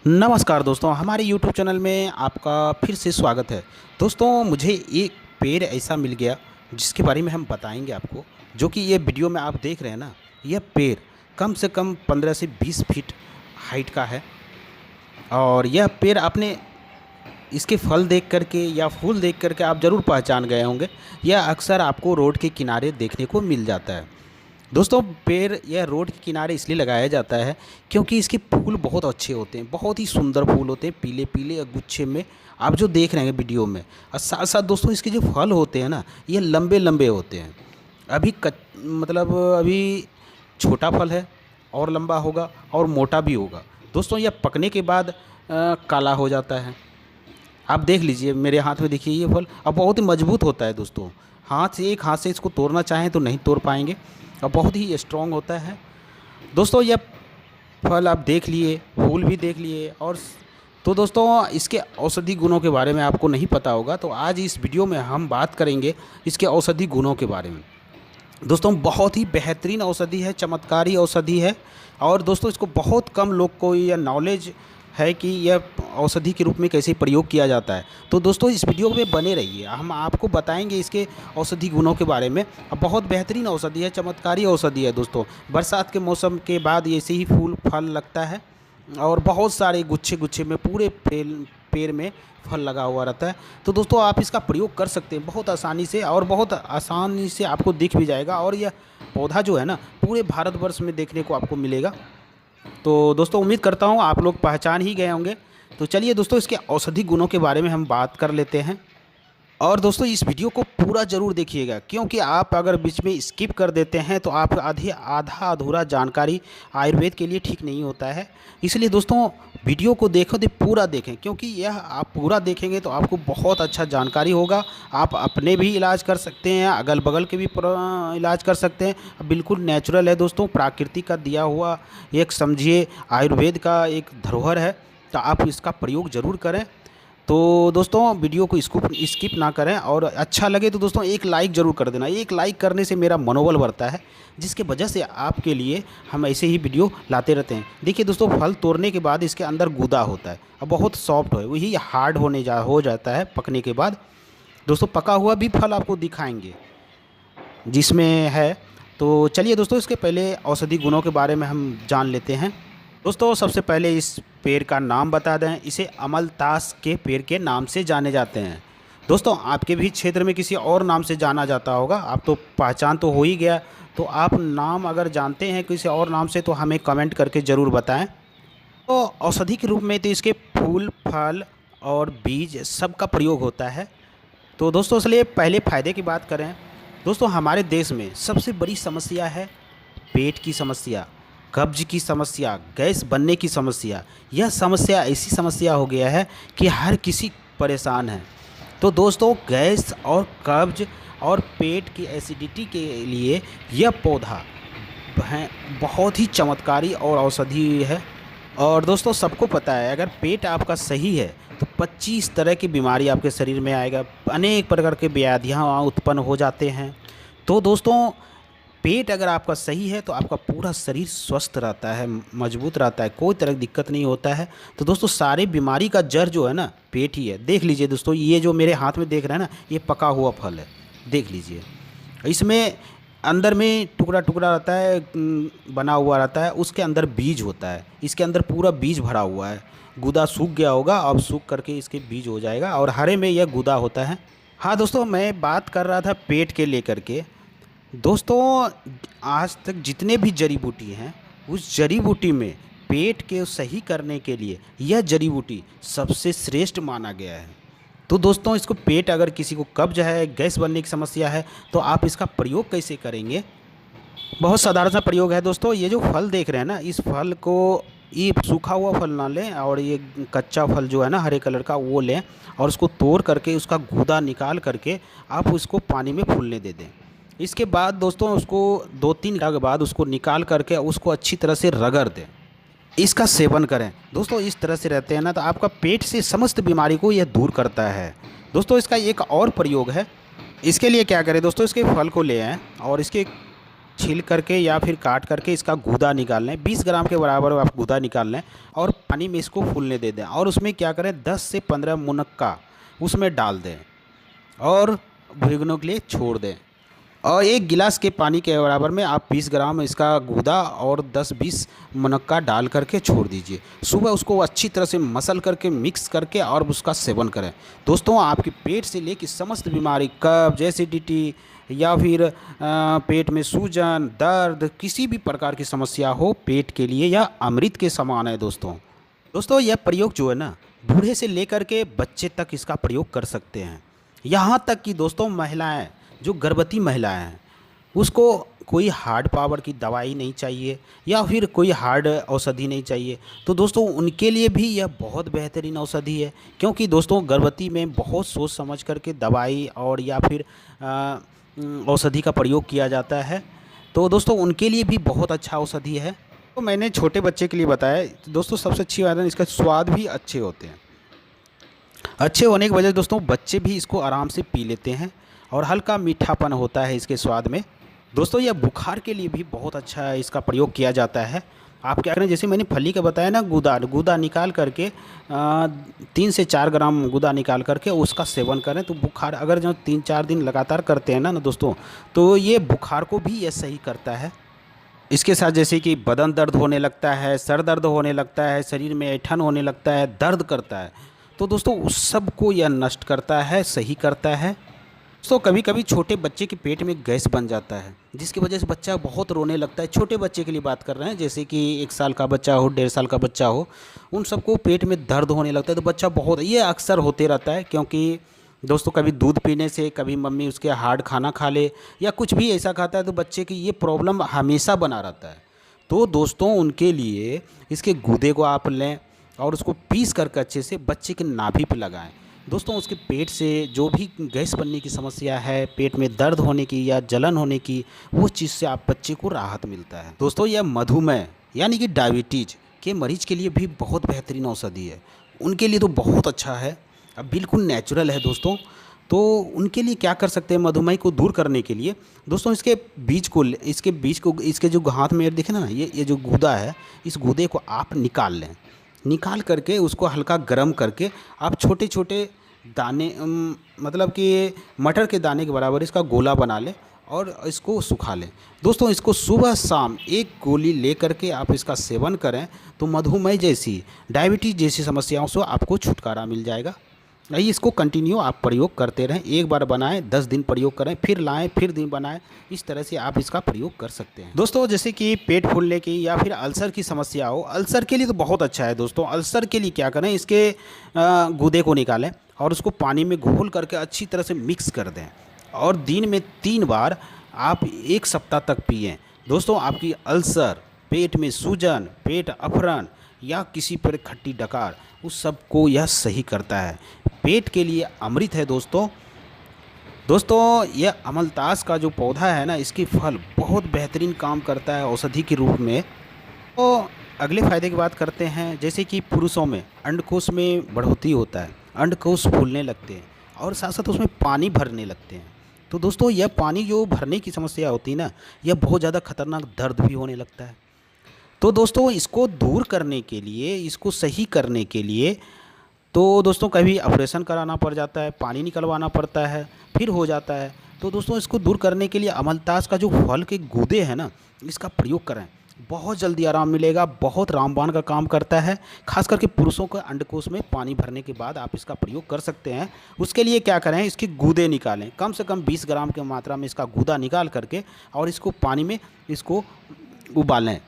नमस्कार दोस्तों, हमारे YouTube चैनल में आपका फिर से स्वागत है। दोस्तों, मुझे एक पेड़ ऐसा मिल गया जिसके बारे में हम बताएंगे आपको। जो कि ये वीडियो में आप देख रहे हैं ना, यह पेड़ कम से कम 15 से 20 फीट हाइट का है। और यह पेड़ आपने इसके फल देख करके या फूल देख करके आप ज़रूर पहचान गए होंगे। यह अक्सर आपको रोड के किनारे देखने को मिल जाता है। दोस्तों, पेड़ यह रोड के किनारे इसलिए लगाया जाता है क्योंकि इसके फूल बहुत अच्छे होते हैं, बहुत ही सुंदर फूल होते हैं, पीले पीले गुच्छे में आप जो देख रहे हैं वीडियो में। और साथ साथ दोस्तों, इसके जो फल होते हैं ना, ये लंबे लंबे होते हैं। अभी छोटा फल है और लंबा होगा और मोटा भी होगा। दोस्तों, यह पकने के बाद काला हो जाता है। आप देख लीजिए, मेरे हाथ में देखिए ये फल, अब बहुत ही मजबूत होता है दोस्तों। एक हाथ से इसको तोड़ना चाहें तो नहीं तोड़ पाएंगे, और बहुत ही स्ट्रॉन्ग होता है। दोस्तों, यह फल आप देख लिए, फूल भी देख लिए, और तो दोस्तों, इसके औषधि गुणों के बारे में आपको नहीं पता होगा, तो आज इस वीडियो में हम बात करेंगे इसके औषधि गुणों के बारे में। दोस्तों, बहुत ही बेहतरीन औषधि है, चमत्कारी औषधि है। और दोस्तों, इसको बहुत कम लोग को यह नॉलेज है कि यह औषधि के रूप में कैसे प्रयोग किया जाता है। तो दोस्तों, इस वीडियो में बने रहिए, हम आपको बताएंगे इसके औषधि गुणों के बारे में। बहुत बेहतरीन औषधि है, चमत्कारी औषधि है दोस्तों। बरसात के मौसम के बाद ऐसे ही फूल फल लगता है, और बहुत सारे गुच्छे गुच्छे में पूरे पेड़ में फल लगा हुआ रहता है। तो दोस्तों, आप इसका प्रयोग कर सकते हैं बहुत आसानी से, और बहुत आसानी से आपको दिख भी जाएगा। और यह पौधा जो है ना, पूरे भारतवर्ष में देखने को आपको मिलेगा। तो दोस्तों, उम्मीद करता हूँ आप लोग पहचान ही गए होंगे। तो चलिए दोस्तों, इसके औषधि गुणों के बारे में हम बात कर लेते हैं। और दोस्तों, इस वीडियो को पूरा ज़रूर देखिएगा, क्योंकि आप अगर बीच में स्किप कर देते हैं तो आप आधा अधूरा जानकारी आयुर्वेद के लिए ठीक नहीं होता है। इसलिए दोस्तों, वीडियो को देखो तो पूरा देखें, क्योंकि यह आप पूरा देखेंगे तो आपको बहुत अच्छा जानकारी होगा। आप अपने भी इलाज कर सकते हैं, अगल बगल के भी इलाज कर सकते हैं। बिल्कुल नेचुरल है दोस्तों, प्रकृति का दिया हुआ एक, समझिए, आयुर्वेद का एक धरोहर है। तो आप इसका प्रयोग ज़रूर करें। तो दोस्तों, वीडियो को स्किप ना करें, और अच्छा लगे तो दोस्तों एक लाइक ज़रूर कर देना। एक लाइक करने से मेरा मनोबल बढ़ता है, जिसके वजह से आपके लिए हम ऐसे ही वीडियो लाते रहते हैं। देखिए दोस्तों, फल तोड़ने के बाद इसके अंदर गूदा होता है, और बहुत सॉफ्ट है, वही हार्ड हो जाता है पकने के बाद। दोस्तों, पका हुआ भी फल आपको दिखाएंगे जिसमें है। तो चलिए दोस्तों, इसके पहले औषधि गुणों के बारे में हम जान लेते हैं। दोस्तों, सबसे पहले इस पेड़ का नाम बता दें। इसे अमलतास के पेड़ के नाम से जाने जाते हैं। दोस्तों, आपके भी क्षेत्र में किसी और नाम से जाना जाता होगा, आप तो पहचान तो हो ही गया। तो आप नाम अगर जानते हैं किसी और नाम से, तो हमें कमेंट करके ज़रूर बताएं। तो औषधि के रूप में तो इसके फूल, फल और बीज सबका प्रयोग होता है। तो दोस्तों, इसलिए पहले फ़ायदे की बात करें। दोस्तों, हमारे देश में सबसे बड़ी समस्या है पेट की समस्या, कब्ज की समस्या, गैस बनने की समस्या। यह समस्या ऐसी समस्या हो गया है कि हर किसी परेशान है। तो दोस्तों, गैस और कब्ज और पेट की एसिडिटी के लिए यह पौधा बहुत ही चमत्कारी और औषधि है। और दोस्तों, सबको पता है, अगर पेट आपका सही है तो 25 तरह की बीमारी आपके शरीर में आएगा, अनेक प्रकार के व्याधियाँ उत्पन्न हो जाते हैं। तो दोस्तों, पेट अगर आपका सही है तो आपका पूरा शरीर स्वस्थ रहता है, मजबूत रहता है, कोई तरह की दिक्कत नहीं होता है। तो दोस्तों, सारी बीमारी का जड़ जो है ना, पेट ही है। देख लीजिए दोस्तों, ये जो मेरे हाथ में देख रहे हैं ना, ये पका हुआ फल है। देख लीजिए, इसमें अंदर में टुकड़ा टुकड़ा रहता है, बना हुआ रहता है, उसके अंदर बीज होता है। इसके अंदर पूरा बीज भरा हुआ है। गूदा सूख गया होगा, अब सूख करके इसके बीज हो जाएगा, और हरे में यह गूदा होता है। हाँ दोस्तों, मैं बात कर रहा था पेट के लेकर के। दोस्तों, आज तक जितने भी जड़ी बूटी हैं, उस जड़ी बूटी में पेट के सही करने के लिए यह जड़ी बूटी सबसे श्रेष्ठ माना गया है। तो दोस्तों, इसको पेट अगर किसी को कब्ज है, गैस बनने की समस्या है, तो आप इसका प्रयोग कैसे करेंगे? बहुत साधारण सा प्रयोग है दोस्तों। ये जो फल देख रहे हैं ना, इस फल को, ये सूखा हुआ फल ना लें, और ये कच्चा फल जो है ना हरे कलर का, वो लें, और उसको तोड़ करके उसका गूदा निकाल करके आप उसको पानी में फूलने दे दें। इसके बाद दोस्तों, उसको 2-3 घंटे के बाद उसको निकाल करके उसको अच्छी तरह से रगड़ दें। इसका सेवन करें दोस्तों। इस तरह से रहते हैं ना, तो आपका पेट से समस्त बीमारी को यह दूर करता है। दोस्तों, इसका एक और प्रयोग है। इसके लिए क्या करें दोस्तों, इसके फल को ले आएँ और इसके छील करके या फिर काट करके इसका गूदा निकाल लें। 20 ग्राम के बराबर आप गूदा निकाल लें और पानी में इसको फूलने दे दें और उसमें क्या करें 10 से 15 मुनक्का उसमें डाल दें और भीगने के लिए छोड़ दें। और 1 गिलास के पानी के बराबर में आप 20 ग्राम इसका गूदा और 10-20 मुनक्का डाल करके छोड़ दीजिए। सुबह उसको अच्छी तरह से मसल करके मिक्स करके और उसका सेवन करें। दोस्तों आपके पेट से लेकर समस्त बीमारी, कब्ज, एसिडिटी या फिर पेट में सूजन, दर्द, किसी भी प्रकार की समस्या हो, पेट के लिए यह अमृत के समान है दोस्तों यह प्रयोग जो है ना, बूढ़े से लेकर के बच्चे तक इसका प्रयोग कर सकते हैं। यहाँ तक कि दोस्तों महिलाएं, जो गर्भवती महिलाएं हैं, उसको कोई हार्ड पावर की दवाई नहीं चाहिए या फिर कोई हार्ड औषधि नहीं चाहिए, तो दोस्तों उनके लिए भी यह बहुत बेहतरीन औषधि है। क्योंकि दोस्तों गर्भवती में बहुत सोच समझ करके दवाई और या फिर औषधि का प्रयोग किया जाता है, तो दोस्तों उनके लिए भी बहुत अच्छा औषधि है। तो मैंने छोटे बच्चे के लिए बताया दोस्तों। सबसे अच्छी बात है इसका स्वाद भी अच्छे होते हैं। अच्छे होने की वजह से दोस्तों बच्चे भी इसको आराम से पी लेते हैं और हल्का मीठापन होता है इसके स्वाद में। दोस्तों यह बुखार के लिए भी बहुत अच्छा है, इसका प्रयोग किया जाता है। आप क्या करें, जैसे मैंने फली का बताया ना, गूदा निकाल करके 3 से 4 ग्राम गूदा निकाल करके उसका सेवन करें तो बुखार, अगर जो 3-4 दिन लगातार करते हैं ना दोस्तों, तो ये बुखार को भी ये सही करता है। इसके साथ जैसे कि बदन दर्द होने लगता है, सर दर्द होने लगता है, शरीर में ऐंठन होने लगता है, दर्द करता है, तो दोस्तों उस सब को यह नष्ट करता है, सही करता है। तो कभी कभी छोटे बच्चे के पेट में गैस बन जाता है, जिसकी वजह से बच्चा बहुत रोने लगता है। छोटे बच्चे के लिए बात कर रहे हैं, जैसे कि 1 साल का बच्चा हो, 1.5 साल का बच्चा हो, उन सबको पेट में दर्द होने लगता है। तो बच्चा बहुत, ये अक्सर होते रहता है, क्योंकि दोस्तों कभी दूध पीने से, कभी मम्मी उसके हार्ड खाना खा ले या कुछ भी ऐसा खाता है, तो बच्चे की ये प्रॉब्लम हमेशा बना रहता है। तो दोस्तों उनके लिए इसके गूदे को आप लें और उसको पीस करके अच्छे से बच्चे के नाभि पे लगाएं। दोस्तों उसके पेट से जो भी गैस बनने की समस्या है, पेट में दर्द होने की या जलन होने की, वो चीज़ से आप बच्चे को राहत मिलता है। दोस्तों यह मधुमेह यानी कि डायबिटीज़ के मरीज के लिए भी बहुत बेहतरीन औषधि है। उनके लिए तो बहुत अच्छा है, अब बिल्कुल नेचुरल है दोस्तों। तो उनके लिए क्या कर सकते हैं, मधुमेह को दूर करने के लिए दोस्तों इसके बीज को इसके जो हाथ में देखे ना, ये जो गूदा है, इस गूदे को आप निकाल लें। निकाल करके उसको हल्का गर्म करके आप छोटे छोटे दाने, मतलब कि मटर के दाने के बराबर इसका गोला बना लें और इसको सुखा लें। दोस्तों इसको सुबह शाम 1 गोली ले करके आप इसका सेवन करें तो मधुमेह जैसी, डायबिटीज़ जैसी समस्याओं से आपको छुटकारा मिल जाएगा। नहीं, इसको कंटिन्यू आप प्रयोग करते रहें। एक बार बनाएं, 10 दिन प्रयोग करें, फिर लाएं, फिर दिन बनाएं। इस तरह से आप इसका प्रयोग कर सकते हैं। दोस्तों जैसे कि पेट फूलने की या फिर अल्सर की समस्या हो, अल्सर के लिए तो बहुत अच्छा है दोस्तों। अल्सर के लिए क्या करें, इसके गूदे को निकालें और उसको पानी में घोल करके अच्छी तरह से मिक्स कर दें और दिन में 3 बार आप 1 सप्ताह तक पिएँ। दोस्तों आपकी अल्सर, पेट में सूजन, पेट अफरन या किसी पर खट्टी डकार, उस सब को यह सही करता है। पेट के लिए अमृत है दोस्तों यह अमलतास का जो पौधा है ना, इसकी फल बहुत बेहतरीन काम करता है औषधि के रूप में। तो अगले फ़ायदे की बात करते हैं, जैसे कि पुरुषों में अंडकोश में बढ़ोतरी होता है, अंडकोश फूलने लगते हैं और साथ साथ उसमें पानी भरने लगते हैं। तो दोस्तों यह पानी जो भरने की समस्या होती है ना, यह बहुत ज़्यादा खतरनाक दर्द भी होने लगता है। तो दोस्तों इसको दूर करने के लिए, इसको सही करने के लिए तो दोस्तों कभी ऑपरेशन कराना पड़ जाता है, पानी निकलवाना पड़ता है, फिर हो जाता है। तो दोस्तों इसको दूर करने के लिए अमलतास का जो फल के गूदे हैं ना, इसका प्रयोग करें, बहुत जल्दी आराम मिलेगा, बहुत रामबाण का काम करता है। खास करके पुरुषों के अंडकोश में पानी भरने के बाद आप इसका प्रयोग कर सकते हैं। उसके लिए क्या करें, इसके गूदे निकालें, कम से कम 20 ग्राम की मात्रा में इसका गूदा निकाल करके और इसको पानी में इसको उबालें।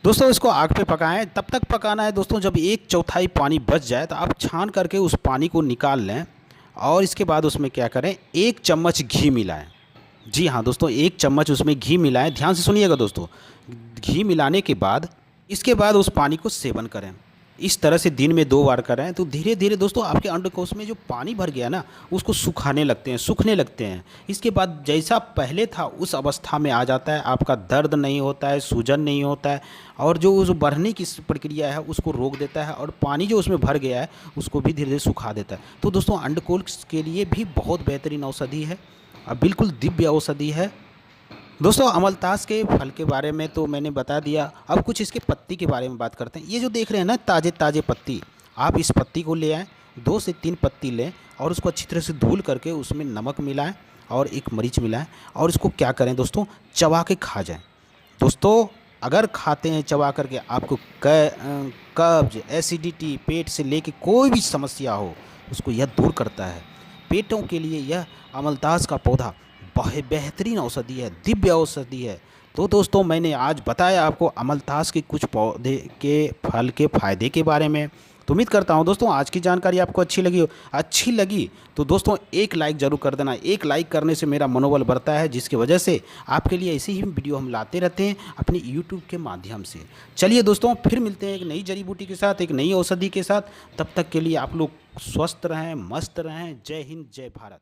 दोस्तों इसको आग पे पकाएं, तब तक पकाना है दोस्तों जब 1/4 पानी बच जाए तो आप छान करके उस पानी को निकाल लें और इसके बाद उसमें क्या करें, 1 चम्मच घी मिलाएं। जी हाँ दोस्तों, 1 चम्मच उसमें घी मिलाएं। ध्यान से सुनिएगा दोस्तों, घी मिलाने के बाद इसके बाद उस पानी को सेवन करें। इस तरह से दिन में 2 बार करें तो धीरे धीरे दोस्तों आपके अंडकोश में जो पानी भर गया ना, उसको सूखने लगते हैं। इसके बाद जैसा पहले था उस अवस्था में आ जाता है, आपका दर्द नहीं होता है, सूजन नहीं होता है और जो बढ़ने की प्रक्रिया है उसको रोक देता है और पानी जो उसमें भर गया है उसको भी धीरे धीरे सुखा देता है। तो दोस्तों अंडकोश के लिए भी बहुत बेहतरीन औषधि है, बिल्कुल दिव्य औषधि है। दोस्तों अमलतास के फल के बारे में तो मैंने बता दिया। अब कुछ इसके पत्ती के बारे में बात करते हैं। ये जो देख रहे हैं ना ताज़े ताज़े पत्ती, आप इस पत्ती को ले आएँ, 2 से 3 पत्ती लें और उसको अच्छी तरह से धुल करके उसमें नमक मिलाएं और एक मरीच मिलाएं और इसको क्या करें दोस्तों, चबा के खा जाएं। दोस्तों अगर खाते हैं चबा करके, आपको कब्ज, एसिडिटी, पेट से लेके कोई भी समस्या हो उसको यह दूर करता है। पेटों के लिए यह अमलतास का पौधा बेहतरीन औषधि है, दिव्य औषधि है। तो दोस्तों मैंने आज बताया आपको अमलतास के कुछ पौधे के फल के फ़ायदे के बारे में। तो उम्मीद करता हूँ दोस्तों आज की जानकारी आपको अच्छी लगी हो। अच्छी लगी तो दोस्तों एक लाइक ज़रूर कर देना। एक लाइक करने से मेरा मनोबल बढ़ता है, जिसकी वजह से आपके लिए ऐसे ही वीडियो हम लाते रहते हैं अपनी यूट्यूब के माध्यम से। चलिए दोस्तों फिर मिलते हैं एक नई जड़ी बूटी के साथ, एक नई औषधि के साथ। तब तक के लिए आप लोग स्वस्थ रहें, मस्त रहें। जय हिंद, जय भारत।